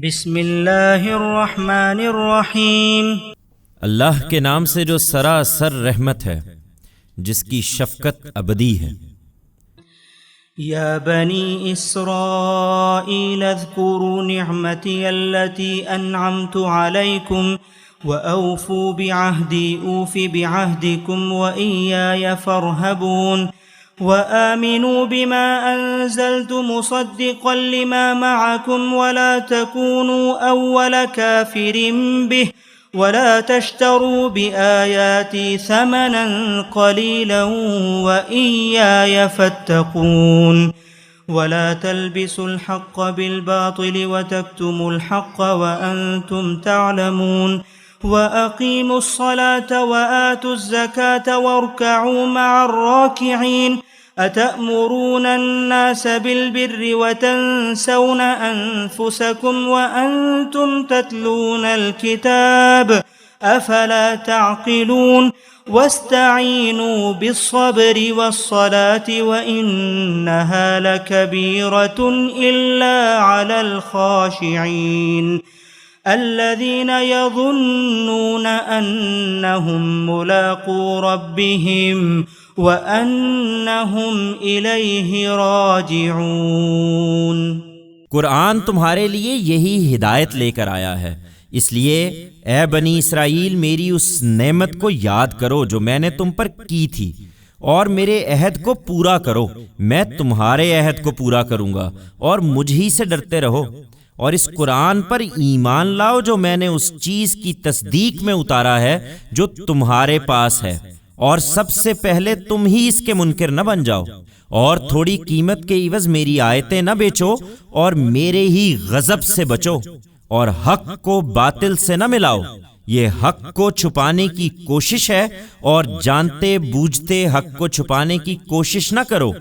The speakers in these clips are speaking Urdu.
بسم اللہ الرحمن الرحیم۔ اللہ کے نام سے جو سراسر رحمت ہے، جس کی شفقت ابدی ہے۔ یا بنی اسرائیل اذکروا نعمتی التي انعمت علیکم وأوفوا بعہدی اوف بعہدکم وإیایا فارہبون وآمنوا بما أنزلت مصدقا لما معكم ولا تكونوا أول كافر به ولا تشتروا بآياتي ثمنا قليلا وإياي فاتقون ولا تلبسوا الحق بالباطل وتكتموا الحق وأنتم تعلمون وأقيموا الصلاة وآتوا الزكاة واركعوا مع الراكعين أتأمرون الناس بالبر وتنسون أنفسكم وأنتم تتلون الكتاب أفلا تعقلون واستعينوا بالصبر والصلاة وإنها لكبيرة إلا على الخاشعين الذين يظنون أنهم ملاقو ربهم وَأَنَّهُمْ إِلَيْهِ رَاجِعُونَ۔ قرآن تمہارے لیے یہی ہدایت لے کر آیا ہے، اس لیے اے بنی اسرائیل میری اس نعمت کو یاد کرو جو میں نے تم پر کی تھی، اور میرے عہد کو پورا کرو، میں تمہارے عہد کو پورا کروں گا، اور مجھ ہی سے ڈرتے رہو، اور اس قرآن پر ایمان لاؤ جو میں نے اس چیز کی تصدیق میں اتارا ہے جو تمہارے پاس ہے، اور سب سے پہلے تم ہی اس کے منکر نہ بن جاؤ، اور تھوڑی قیمت کے عوض میری آیتیں نہ بیچو، اور میرے ہی غضب سے بچو، اور حق کو باطل سے نہ ملاؤ۔ یہ حق کو چھپانے کی کوشش ہے، اور جانتے بوجھتے حق کو چھپانے کی کوشش نہ کرو،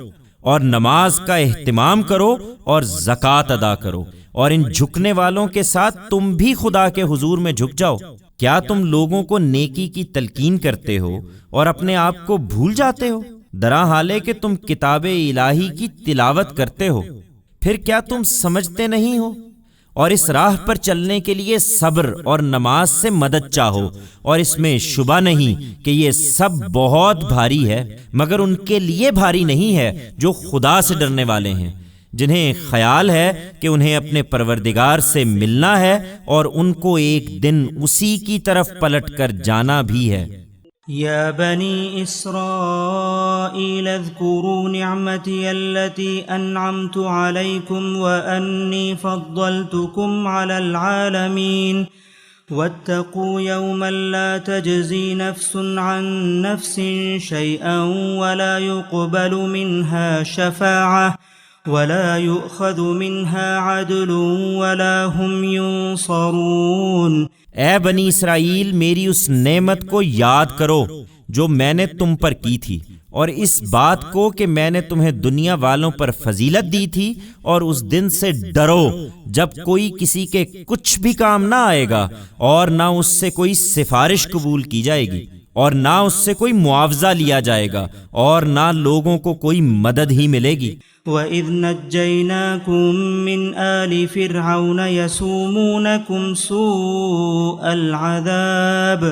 اور نماز کا اہتمام کرو اور زکوٰۃ ادا کرو، اور ان جھکنے والوں کے ساتھ تم بھی خدا کے حضور میں جھک جاؤ۔ کیا تم لوگوں کو نیکی کی تلقین کرتے ہو اور اپنے آپ کو بھول جاتے ہو، درا حالے کہ تم کتاب الہی کی تلاوت کرتے ہو؟ پھر کیا تم سمجھتے نہیں ہو؟ اور اس راہ پر چلنے کے لیے صبر اور نماز سے مدد چاہو، اور اس میں شبہ نہیں کہ یہ سب بہت بھاری ہے، مگر ان کے لیے بھاری نہیں ہے جو خدا سے ڈرنے والے ہیں، جنہیں خیال ہے کہ انہیں اپنے پروردگار سے ملنا ہے، اور ان کو ایک دن اسی کی طرف پلٹ کر جانا بھی ہے۔ یا بنی اسرائیل اذکروا نعمتی التي انعمت علیکم وانی فضلتکم علی العالمین واتقوا یوما لا تجزی نفس عن نفس شیئا ولا يقبل منها شفاعة ولا يؤخذ منها عدل ولا هم ينصرون۔ اے بنی اسرائیل میری اس نعمت کو یاد کرو جو میں نے تم پر کی تھی، اور اس بات کو کہ میں نے تمہیں دنیا والوں پر فضیلت دی تھی، اور اس دن سے ڈرو جب کوئی کسی کے کچھ بھی کام نہ آئے گا، اور نہ اس سے کوئی سفارش قبول کی جائے گی، اور نہ اس سے کوئی معاوضہ لیا جائے گا، اور نہ لوگوں کو کوئی مدد ہی ملے گی۔ وَإِذْ نَجَّيْنَاكُمْ مِنْ آلِ فِرْعَوْنَ يَسُومُونَكُمْ سُوءَ الْعَذَابِ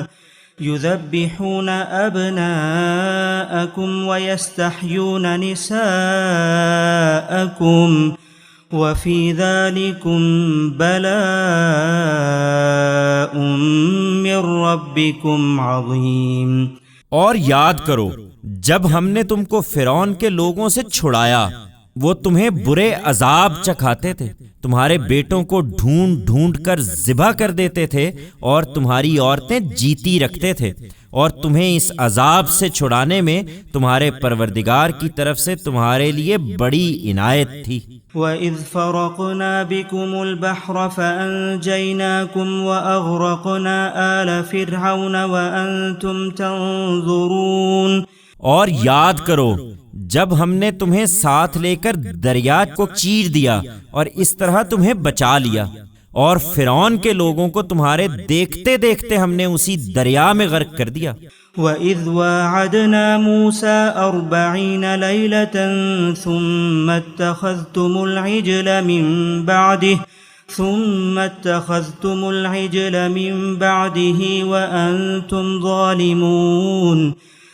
يُذَبِّحُونَ أَبْنَاءَكُمْ وَيَسْتَحْيُونَ نِسَاءَكُمْ وَفِي ذَلِكُمْ بَلَاءٌ مِّن رَّبِّكُمْ عَظِيمٌ۔ اور یاد کرو جب ہم نے تم کو فرعون کے لوگوں سے چھڑایا، وہ تمہیں برے عذاب چکھاتے تھے، تمہارے بیٹوں کو ڈھونڈ ڈھونڈ کر ذبح کر دیتے تھے، اور تمہاری عورتیں جیتی رکھتے تھے، اور تمہیں اس عذاب سے چھڑانے میں تمہارے پروردگار کی طرف سے تمہارے لیے بڑی عنایت تھی۔ وَإِذْ فَرَقْنَا بِكُمُ الْبَحْرَ فَأَنْجَيْنَاكُمْ وَأَغْرَقْنَا آلَ فِرْعَوْنَ وَأَنْتُمْ تَنْظُرُونَ۔ اور یاد کرو جب ہم نے تمہیں ساتھ لے کر دریا کو چیر دیا، اور اس طرح تمہیں بچا لیا، اور فرعون کے لوگوں کو تمہارے دیکھتے دیکھتے ہم نے اسی دریا میں غرق کر دیا۔ وَإِذْ وَاعَدْنَا مُوسَىٰ 40 لَيْلَةً ثُمَّ اتَّخَذْتُمُ الْعِجْلَ مِن بَعْدِهِ ثم اتخذتم العجل من بعده وأنتم ظالمون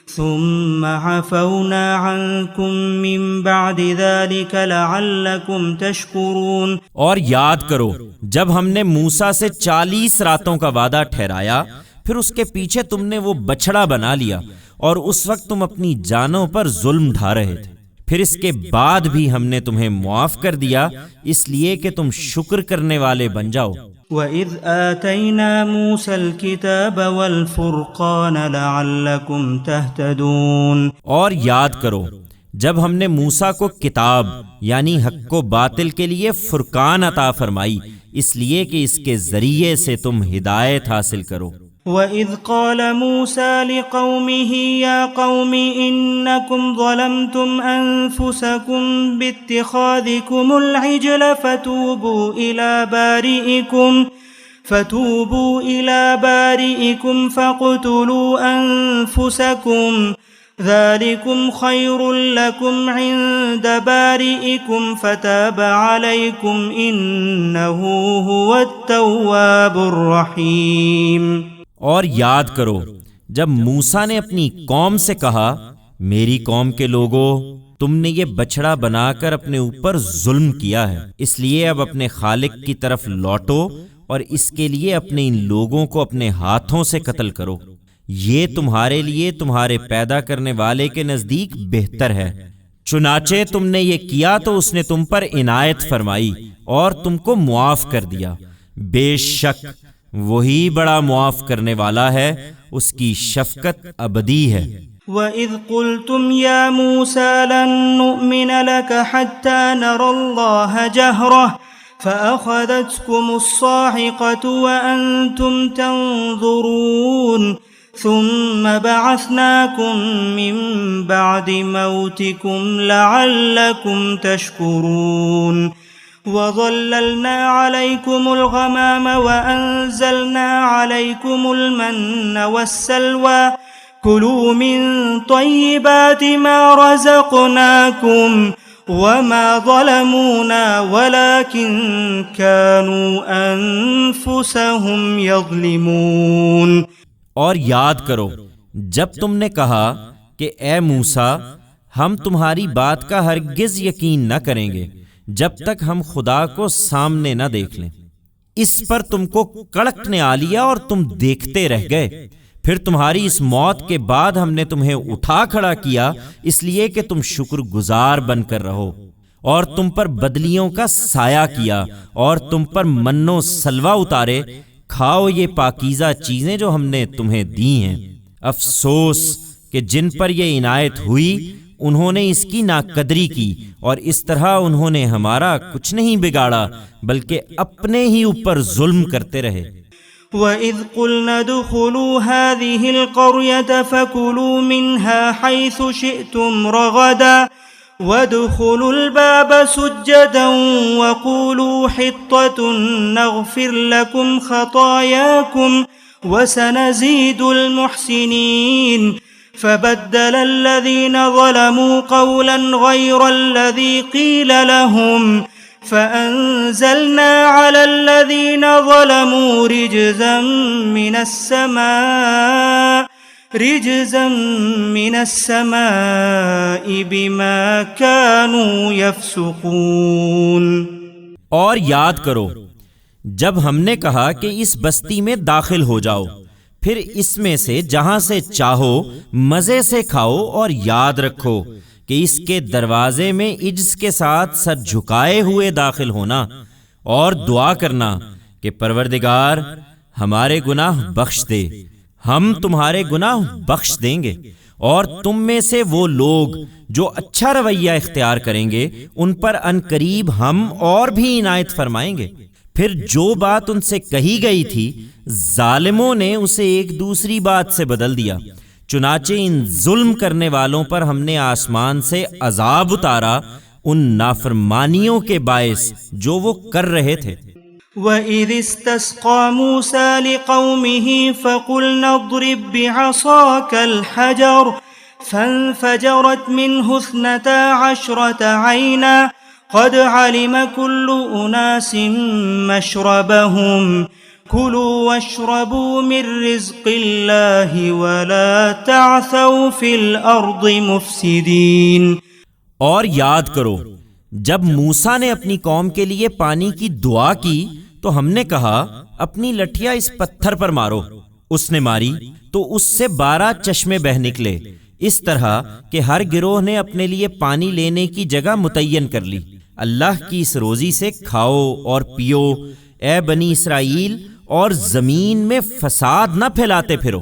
ثم عفونا عنكم من بعد ذلك لعلكم تشكرون۔ اور یاد کرو جب ہم نے موسیٰ سے 40 راتوں کا وعدہ ٹھہرایا، پھر اس کے پیچھے تم نے وہ بچڑا بنا لیا، اور اس وقت تم اپنی جانوں پر ظلم ڈھا رہے تھے۔ پھر اس کے بعد بھی ہم نے تمہیں معاف کر دیا، اس لیے کہ تم شکر کرنے والے بن جاؤ۔ وَإِذْ آتَيْنَا مُوسَى الْكِتَابَ وَالْفُرْقَانَ لَعَلَّكُمْ تَهْتَدُونَ۔ اور یاد کرو جب ہم نے موسیٰ کو کتاب یعنی حق و باطل کے لیے فرقان عطا فرمائی، اس لیے کہ اس کے ذریعے سے تم ہدایت حاصل کرو۔ وَإِذْ قَالَ مُوسَى لِقَوْمِهِ يَا قَوْمِ إِنَّكُمْ ظَلَمْتُمْ أَنفُسَكُمْ بِاتِّخَاذِكُمُ الْعِجْلَ فتوبوا إلى بارئكم فاقتلوا أنفسكم ذلكم خير لكم عند بارئكم فتاب عليكم إنه هو التواب الرحيم۔ اور یاد کرو جب موسیٰ نے اپنی قوم سے کہا، میری قوم کے لوگوں، تم نے یہ بچڑا بنا کر اپنے اوپر ظلم کیا ہے، اس لیے اب اپنے خالق کی طرف لوٹو اور اس کے لیے اپنے ان لوگوں کو اپنے ہاتھوں سے قتل کرو، یہ تمہارے لیے تمہارے پیدا کرنے والے کے نزدیک بہتر ہے۔ چنانچہ تم نے یہ کیا تو اس نے تم پر عنایت فرمائی اور تم کو معاف کر دیا، بے شک وہی بڑا معاف کرنے والا ہے، اس کی شفقت ابدی ہے۔ وَإِذْ قُلْتُمْ يَا مُوسَى لَن نُّؤْمِنَ لَكَ حَتَّى نَرَى اللَّهَ جَهْرَةً فَأَخَذَتْكُمُ الصَّاعِقَةُ وَأَنْتُمْ تَنظُرُونَ ثُمَّ بَعَثْنَاكُم مِّن بَعْدِ مَوْتِكُمْ لَعَلَّكُمْ تَشْكُرُونَ وَظَلَّلْنَا عَلَيْكُمُ الْغَمَامَ وَأَنزَلْنَا عَلَيْكُمُ الْمَنَّ وَالسَّلْوَىٰ كُلُوا مِن طَيِّبَاتِ مَا رَزَقْنَاكُمْ وَمَا ظَلَمُونَا وَلَكِن كَانُوا أَنفُسَهُمْ يَظْلِمُونَ۔ اور یاد کرو جب تم نے کہا کہ اے موسیٰ ہم تمہاری بات کا ہرگز یقین نہ کریں گے جب تک ہم خدا کو سامنے نہ دیکھ لیں، اس پر تم کو کڑک نے آ لیا اور تم دیکھتے رہ گئے، پھر تمہاری اس موت کے بعد ہم نے تمہیں اٹھا کھڑا کیا اس لیے کہ تم شکر گزار بن کر رہو، اور تم پر بدلیوں کا سایہ کیا اور تم پر من و سلوہ اتارے، کھاؤ یہ پاکیزہ چیزیں جو ہم نے تمہیں دی ہیں۔ افسوس کہ جن پر یہ عنایت ہوئی انہوں نے اس کی ناقدری کی، اور اس طرح انہوں نے ہمارا کچھ نہیں بگاڑا بلکہ اپنے ہی اوپر ظلم کرتے رہے۔ وَإِذْ قُلْنَا ادْخُلُوا هَٰذِهِ الْقَرْيَةَ فَكُلُوا مِنْهَا حَيْثُ شِئْتُمْ رَغَدًا وَادْخُلُوا الْبَابَ سُجَّدًا وَقُولُوا حِطَّةٌ نَغْفِرْ لَكُمْ خَطَايَاكُمْ وَسَنَزِيدُ الْمُحْسِنِينَ فبدل الذين ظلموا قولا غير الذي قيل لهم فأنزلنا على الذين ظلموا رجزا من السماء بما كانوا يفسقون۔ اور یاد کرو جب ہم نے کہا کہ اس بستی میں داخل ہو جاؤ، پھر اس میں سے جہاں سے چاہو مزے سے کھاؤ، اور یاد رکھو کہ اس کے دروازے میں عجز کے ساتھ سر جھکائے ہوئے داخل ہونا، اور دعا کرنا کہ پروردگار ہمارے گناہ بخش دے، ہم تمہارے گناہ بخش دیں گے، اور تم میں سے وہ لوگ جو اچھا رویہ اختیار کریں گے ان پر عنقریب ہم اور بھی عنایت فرمائیں گے۔ پھر جو بات ان سے کہی گئی تھی ظالموں نے اسے ایک دوسری بات سے بدل دیا، چنانچہ ان ظلم کرنے والوں پر ہم نے آسمان سے عذاب اتارا ان نافرمانیوں کے باعث جو وہ کر رہے تھے۔ وَإِذِ اسْتَسْقَىٰ مُوسَىٰ لِقَوْمِهِ فَقُلْنَا اضْرِب بِّعَصَاكَ الْحَجَرَ فَانفَجَرَتْ مِنْهُ 12 عَيْنًا قد علم كل أناس مشربهم كلوا واشربوا من رزق الله ولا تعثوا في الأرض مفسدين۔ اور یاد کرو جب موسیٰ نے اپنی قوم کے لیے پانی کی دعا کی تو ہم نے کہا اپنی لٹھیا اس پتھر پر مارو، اس نے ماری تو اس سے 12 چشمے بہہ نکلے، اس طرح کہ ہر گروہ نے اپنے لیے پانی لینے کی جگہ متعین کر لی۔ اللہ کی اس روزی سے کھاؤ اور پیو اے بنی اسرائیل، اور زمین میں فساد نہ پھیلاتے پھرو۔